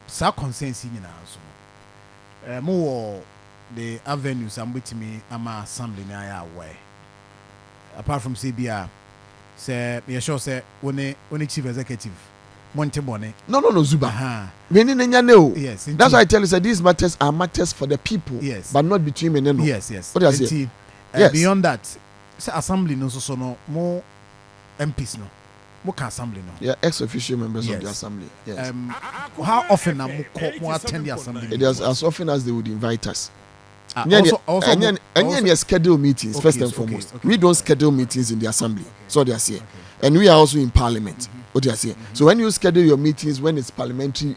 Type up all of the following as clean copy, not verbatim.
sa consensus nyina so mo the avenues am betimi ama assembly na ya aware apart from CBR say me sure say one chief executive monte bone no Zuba we need no. Yes, that's why I tell you that these matters are matters for the people, yes, but not between me and no. Yes. What do I say? Yes. Beyond that, say assembly no so no more MPs no more assembly no. Yeah, ex-official members of the assembly. Yes. How often am more attend the assembly? It is as often as they would invite us. Also schedule meetings first and foremost. We don't schedule meetings in the assembly. So they are saying, and we are also in parliament. What they are saying. So when you schedule your meetings when it's parliamentary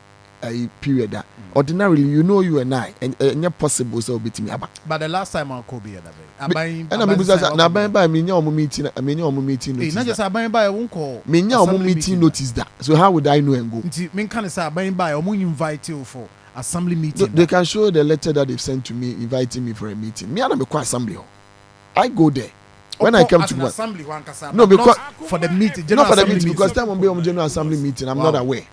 period, ordinarily you know you and I, and you're possible so bit me about. But the last time I could be at and I'm by me meeting. I mean your meeting. Not just buying by a won't call me meeting notice that. So how would I know and go? Mean can say buying by or invite you for assembly meeting. They can show the letter that they've sent to me inviting me for a meeting. Me and I'm a assembly. I go there. When I come to an assembly, no, because for the meeting, not for the meeting, because time won't be on general assembly meeting. I'm not aware.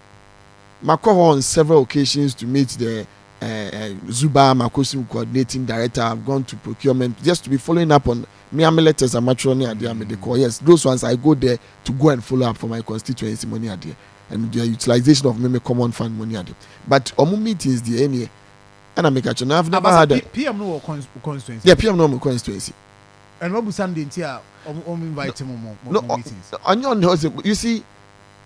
Mako on several occasions to meet the Zuba Makosim coordinating director. I've gone to procurement just to be following up on me letters and matroni at the call. Yes, those ones I go there to go and follow up for my constituency money at and the utilization of me common fund money at but omu meetings the any and I make a I've never had a PM no constituency. Yeah, PM no constituency. And what was Sunday here? Invite him more meetings. You see,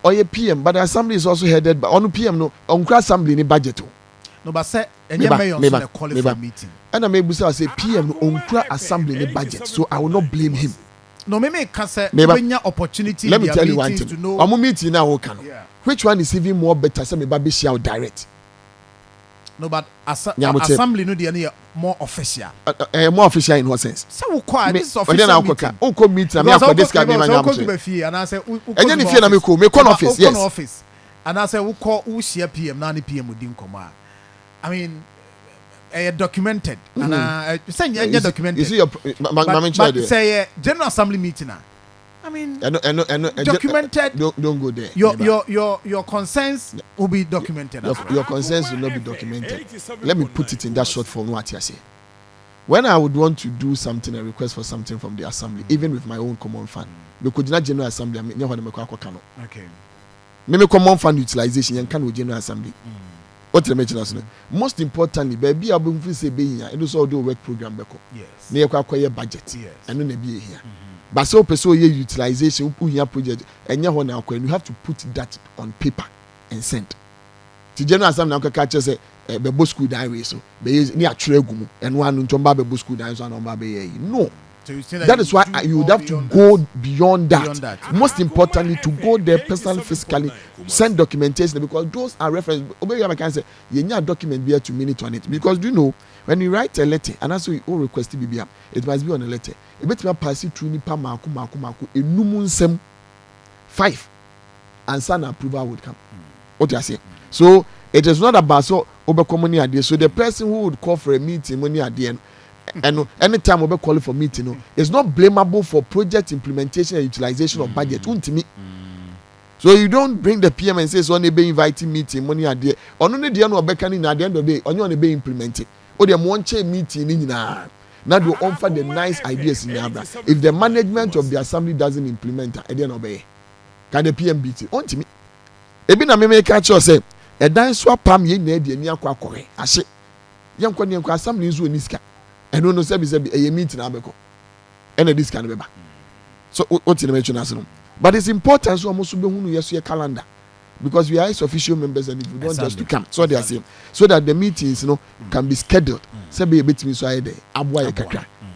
or a PM, but the assembly is also headed by on PM no on assembly in budget. No, but say and you may call for meeting. And I may say PM on assembly in budget, so I will not blame him. No, me can say when opportunity. Let me tell you one thing. To know. I'm meeting now. Yeah. Which one is even more better? Say me baby share direct. No, but assembly no dey more official. More official in what sense? So we call this official meeting. Who come meet na me akọ this guy me na am say. And I say and then if you na me call office, yes. Office. And I say we call who share PM na ni PM odi nkoma. I mean documented and say documented. You see your but say general assembly meeting I mean, documented. Don't go there. Your concerns will be documented. Your concerns will not be documented. Let me put it in that short form. What you say. When I would want to do something, a request for something from the assembly, even with my own common fund, because not general assembly, I mean, okay. Maybe common fund utilization and can with general assembly. What the mention us? Most importantly, baby, I've been say be here. And also do work program. Yes. Near acquire budget. Yes. And then be here. But so person utilization project and you have to put that on paper and send. The general assembly now catch say be school diary so be near tregumu and one ntomba be school diary so no. So that is why you would have to go beyond that. Most importantly, to go there personally, physically, send documentation because those are reference. Obey, I can say you need a document be to minute on it because do you know when you write a letter and also you request BBM, it must be on a letter. A bit of pass it through nipa maku enumun sem 5 and son approval would come. What I say? So it is not about so over money idea. So the person who would call for a meeting money at the end. And anytime we call for meeting, it's not blamable for project implementation and utilization of budget. So you don't bring the PM and say so on be inviting meeting money at the on only the no be at the end of the day on you be implemented. Or the one meeting in now you offer the nice ideas in the if the management of the assembly doesn't implement at the end of the day, can the PM beat it? On to me. Ebi na me make catch you say a dan swap pam ye na de ni akwa akore ahye yem kwa ni akwa assembly nso oniska eno no say a meeting abeko and this can be back. So what you mention as no, but it's important so almost be hunu yeso your calendar because we are official members and if we don't just to come so they are saying so that the meetings can be scheduled say be betimi so aye there aboa ye kakra